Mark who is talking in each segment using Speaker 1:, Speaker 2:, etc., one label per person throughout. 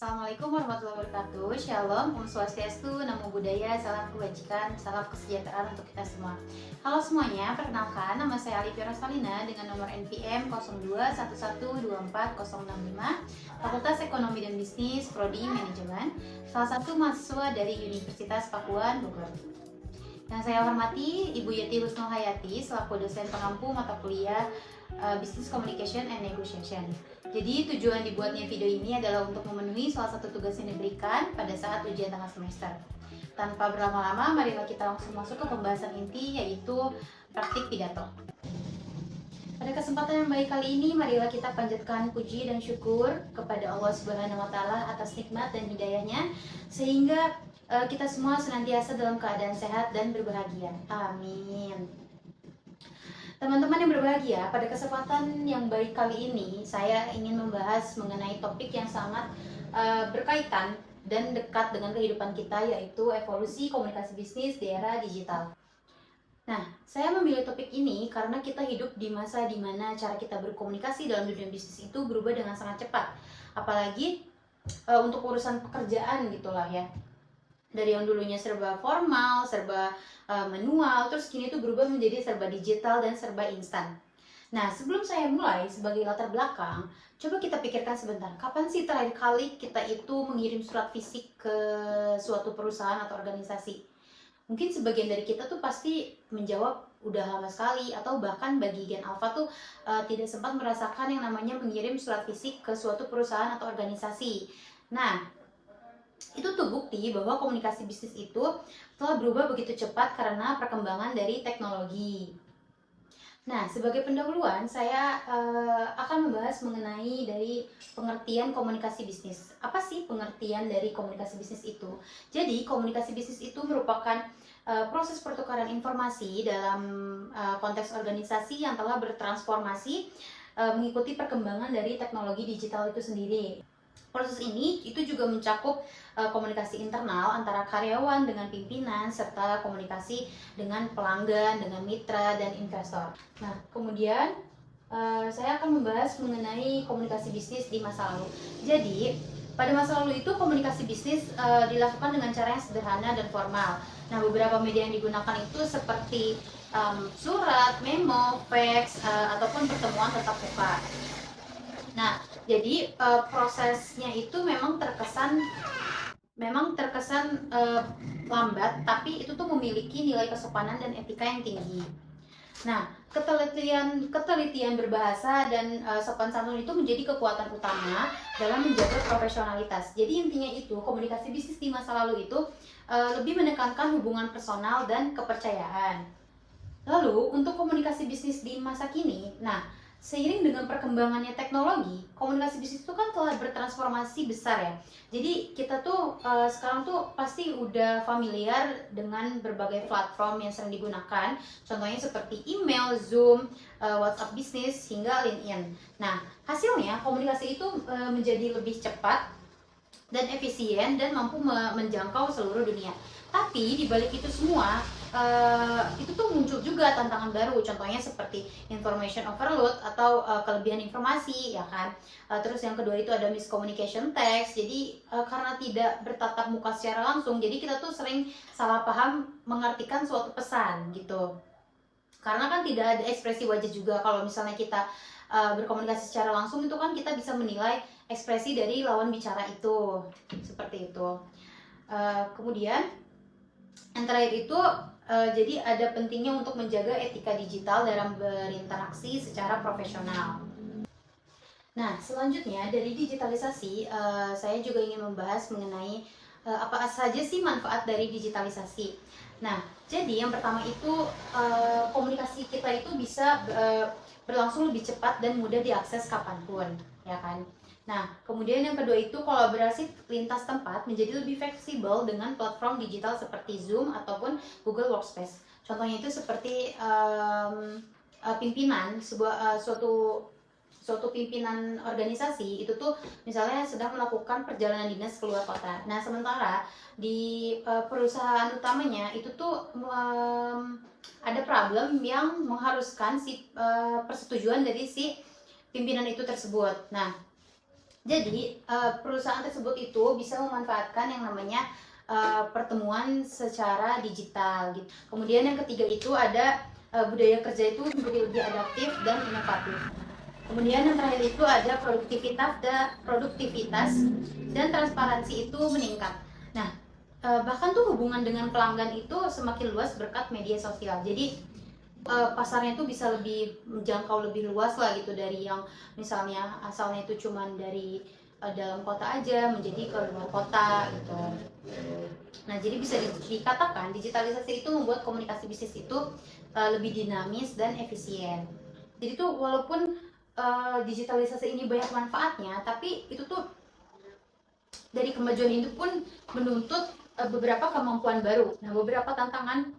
Speaker 1: Assalamualaikum warahmatullahi wabarakatuh. Shalom, Om Swastiastu, Namo Buddhaya, salam kebajikan, salam kesejahteraan untuk kita semua. Halo semuanya, perkenalkan nama saya Alifia Rosalina dengan nomor NPM 0211240065, Fakultas Ekonomi dan Bisnis, Prodi Manajemen, salah satu mahasiswa dari Universitas Pakuan Bogor. Yang saya hormati Ibu Yeti Husnul Hayati selaku dosen pengampu mata kuliah Business Communication and Negotiation. Jadi tujuan dibuatnya video ini adalah untuk memenuhi salah satu tugas yang diberikan pada saat ujian tengah semester. Tanpa berlama-lama, marilah kita langsung masuk ke pembahasan inti, yaitu praktik pidato. Pada kesempatan yang baik kali ini, marilah kita panjatkan puji dan syukur kepada Allah Subhanahu wa Ta'ala atas nikmat dan hidayahnya, sehingga kita semua senantiasa dalam keadaan sehat dan berbahagia. Amin. Teman-teman yang berbahagia, pada kesempatan yang baik kali ini saya ingin membahas mengenai topik yang sangat berkaitan dan dekat dengan kehidupan kita, yaitu evolusi komunikasi bisnis di era digital. Nah, saya memilih topik ini karena kita hidup di masa di mana cara kita berkomunikasi dalam dunia bisnis itu berubah dengan sangat cepat. Apalagi untuk urusan pekerjaan gitulah ya. Dari yang dulunya serba formal, serba manual, terus kini tuh berubah menjadi serba digital dan serba instan. Nah, sebelum saya mulai, sebagai latar belakang, coba kita pikirkan sebentar, kapan sih terakhir kali kita itu mengirim surat fisik ke suatu perusahaan atau organisasi? Mungkin sebagian dari kita tuh pasti menjawab udah lama sekali, atau bahkan bagi Gen Alpha tuh tidak sempat merasakan yang namanya mengirim surat fisik ke suatu perusahaan atau organisasi. Nah, itu tuh bukti bahwa komunikasi bisnis itu telah berubah begitu cepat karena perkembangan dari teknologi. Nah, sebagai pendahuluan, saya akan membahas mengenai dari pengertian komunikasi bisnis. Apa sih pengertian dari komunikasi bisnis itu? Jadi, komunikasi bisnis itu merupakan proses pertukaran informasi dalam konteks organisasi yang telah bertransformasi mengikuti perkembangan dari teknologi digital itu sendiri. Proses ini itu juga mencakup komunikasi internal antara karyawan dengan pimpinan, serta komunikasi dengan pelanggan, dengan mitra, dan investor. Nah, kemudian saya akan membahas mengenai komunikasi bisnis di masa lalu. Jadi, pada masa lalu itu komunikasi bisnis dilakukan dengan cara yang sederhana dan formal. Nah, beberapa media yang digunakan itu seperti surat, memo, fax, ataupun pertemuan tatap muka. Nah, jadi prosesnya itu memang terkesan lambat, tapi itu tuh memiliki nilai kesopanan dan etika yang tinggi. Nah, ketelitian berbahasa dan sopan santun itu menjadi kekuatan utama dalam menjaga profesionalitas. Jadi intinya itu komunikasi bisnis di masa lalu itu lebih menekankan hubungan personal dan kepercayaan. Lalu untuk komunikasi bisnis di masa kini, nah, seiring dengan perkembangannya teknologi, komunikasi bisnis itu kan telah bertransformasi besar ya. Jadi kita tuh sekarang tuh pasti udah familiar dengan berbagai platform yang sering digunakan. Contohnya seperti email, Zoom, WhatsApp Business, hingga LinkedIn. Nah, hasilnya komunikasi itu menjadi lebih cepat dan efisien dan mampu menjangkau seluruh dunia. Tapi di balik itu semua, itu tuh muncul juga tantangan baru, contohnya seperti information overload atau kelebihan informasi, ya kan. Terus yang kedua itu ada miscommunication text. Jadi karena tidak bertatap muka secara langsung, jadi kita tuh sering salah paham mengartikan suatu pesan gitu. Karena kan tidak ada ekspresi wajah juga. Kalau misalnya kita berkomunikasi secara langsung, itu kan kita bisa menilai ekspresi dari lawan bicara itu, seperti itu. Kemudian yang terakhir itu jadi ada pentingnya untuk menjaga etika digital dalam berinteraksi secara profesional. Nah, selanjutnya dari digitalisasi, saya juga ingin membahas mengenai apa saja sih manfaat dari digitalisasi. Nah, jadi yang pertama itu komunikasi kita itu bisa berlangsung lebih cepat dan mudah diakses kapanpun, ya kan. Nah, kemudian yang kedua itu kolaborasi lintas tempat menjadi lebih fleksibel dengan platform digital seperti Zoom ataupun Google Workspace. Contohnya itu seperti pimpinan suatu pimpinan organisasi itu tuh misalnya sedang melakukan perjalanan dinas keluar kota. Nah, sementara di perusahaan utamanya itu tuh ada problem yang mengharuskan si persetujuan dari si pimpinan itu tersebut. Nah, Jadi perusahaan tersebut itu bisa memanfaatkan yang namanya pertemuan secara digital gitu. Kemudian yang ketiga itu ada budaya kerja itu menjadi lebih adaptif dan inovatif. Kemudian yang terakhir itu ada produktivitas dan transparansi itu meningkat. Nah, bahkan tuh hubungan dengan pelanggan itu semakin luas berkat media sosial. Jadi pasarnya itu bisa lebih menjangkau lebih luas lah gitu, dari yang misalnya asalnya itu cuman dari dalam kota aja menjadi ke luar kota gitu. Nah, jadi bisa dikatakan digitalisasi itu membuat komunikasi bisnis itu lebih dinamis dan efisien. Jadi tuh walaupun digitalisasi ini banyak manfaatnya, tapi itu tuh dari kemajuan itu pun menuntut beberapa kemampuan baru. Nah, beberapa tantangan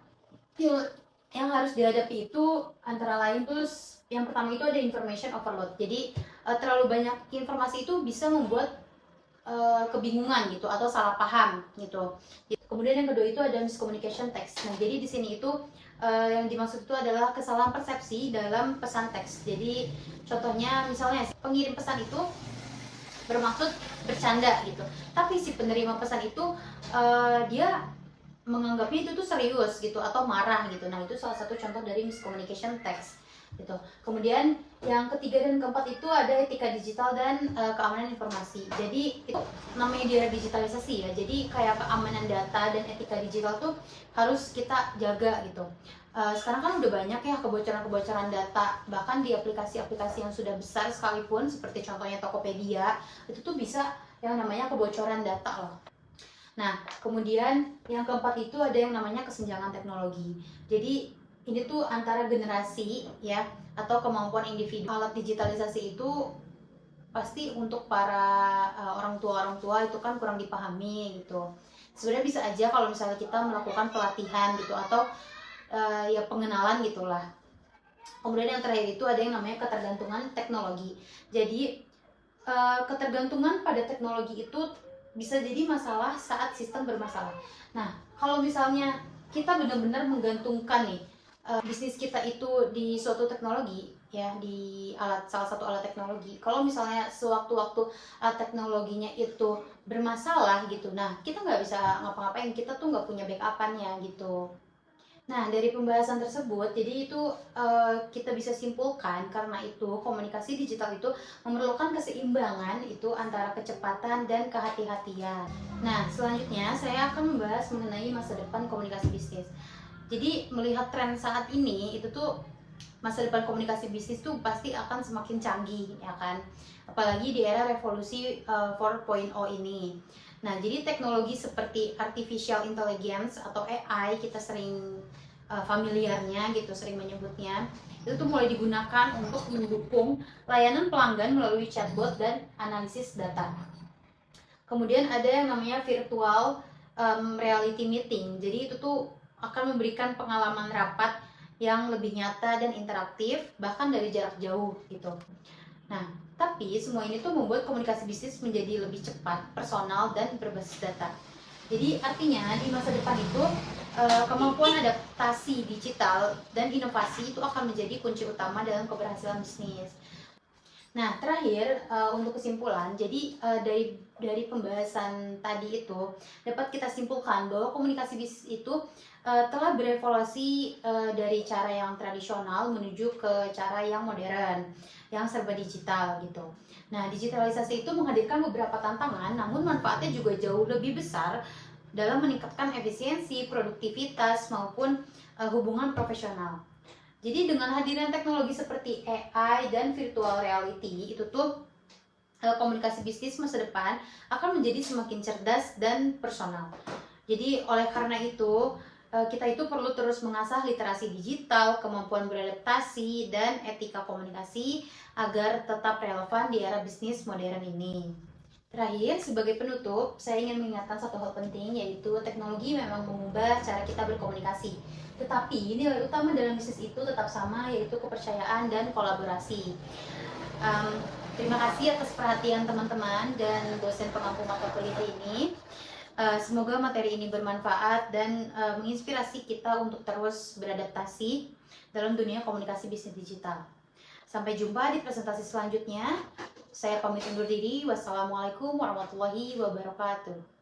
Speaker 1: yang harus dihadapi itu antara lain tuh yang pertama itu ada information overload. Jadi terlalu banyak informasi itu bisa membuat kebingungan gitu atau salah paham gitu. Kemudian yang kedua itu ada miscommunication text. Nah, jadi di sini itu yang dimaksud itu adalah kesalahan persepsi dalam pesan teks. Jadi contohnya misalnya pengirim pesan itu bermaksud bercanda gitu, tapi si penerima pesan itu dia menganggapnya itu tuh serius gitu atau marah gitu. Nah, itu salah satu contoh dari miscommunication text gitu. Kemudian yang ketiga dan keempat itu ada etika digital dan keamanan informasi. Jadi itu namanya di era digitalisasi ya. Jadi kayak keamanan data dan etika digital tuh harus kita jaga gitu. Sekarang kan udah banyak ya kebocoran-kebocoran data, bahkan di aplikasi-aplikasi yang sudah besar sekalipun seperti contohnya Tokopedia, itu tuh bisa yang namanya kebocoran data loh. Nah, kemudian yang keempat itu ada yang namanya kesenjangan teknologi. Jadi ini tuh antara generasi ya atau kemampuan individu. Alat digitalisasi itu pasti untuk para orang tua itu kan kurang dipahami gitu. Sebenarnya bisa aja kalau misalnya kita melakukan pelatihan gitu atau ya pengenalan gitulah. Kemudian yang terakhir itu ada yang namanya ketergantungan teknologi. Jadi ketergantungan pada teknologi itu bisa jadi masalah saat sistem bermasalah. Nah, kalau misalnya kita benar-benar menggantungkan nih bisnis kita itu di suatu teknologi ya, di salah satu alat teknologi. Kalau misalnya sewaktu-waktu alat teknologinya itu bermasalah gitu, nah kita nggak bisa ngapa-ngapain, kita tuh nggak punya backupannya gitu. Nah, dari pembahasan tersebut, jadi itu kita bisa simpulkan karena itu komunikasi digital itu memerlukan keseimbangan itu antara kecepatan dan kehati-hatian. Nah, selanjutnya saya akan membahas mengenai masa depan komunikasi bisnis. Jadi melihat tren saat ini itu tuh masa depan komunikasi bisnis tuh pasti akan semakin canggih ya kan. Apalagi di era revolusi 4.0 ini. Nah, jadi teknologi seperti artificial intelligence atau AI kita sering familiarnya gitu, sering menyebutnya, itu tuh mulai digunakan untuk mendukung layanan pelanggan melalui chatbot dan analisis data. Kemudian ada yang namanya virtual reality meeting. Jadi itu tuh akan memberikan pengalaman rapat yang lebih nyata dan interaktif bahkan dari jarak jauh gitu. Nah, tapi semua ini tuh membuat komunikasi bisnis menjadi lebih cepat, personal, dan berbasis data. Jadi artinya di masa depan itu kemampuan adaptasi digital dan inovasi itu akan menjadi kunci utama dalam keberhasilan bisnis. Nah, terakhir untuk kesimpulan, jadi dari pembahasan tadi itu dapat kita simpulkan bahwa komunikasi bisnis itu telah berevolusi dari cara yang tradisional menuju ke cara yang modern, yang serba digital gitu. Nah, digitalisasi itu menghadirkan beberapa tantangan, namun manfaatnya juga jauh lebih besar dalam meningkatkan efisiensi, produktivitas, maupun hubungan profesional. Jadi dengan hadirnya teknologi seperti AI dan virtual reality, itu tuh komunikasi bisnis masa depan akan menjadi semakin cerdas dan personal. Jadi oleh karena itu kita itu perlu terus mengasah literasi digital, kemampuan beradaptasi, dan etika komunikasi agar tetap relevan di era bisnis modern ini. Terakhir, sebagai penutup, saya ingin mengingatkan satu hal penting, yaitu teknologi memang mengubah cara kita berkomunikasi. Tetapi nilai utama dalam bisnis itu tetap sama, yaitu kepercayaan dan kolaborasi. Terima kasih atas perhatian teman-teman dan dosen pengampu mata kuliah ini. Semoga materi ini bermanfaat dan menginspirasi kita untuk terus beradaptasi dalam dunia komunikasi bisnis digital. Sampai jumpa di presentasi selanjutnya. Saya pamit undur diri. Wassalamualaikum warahmatullahi wabarakatuh.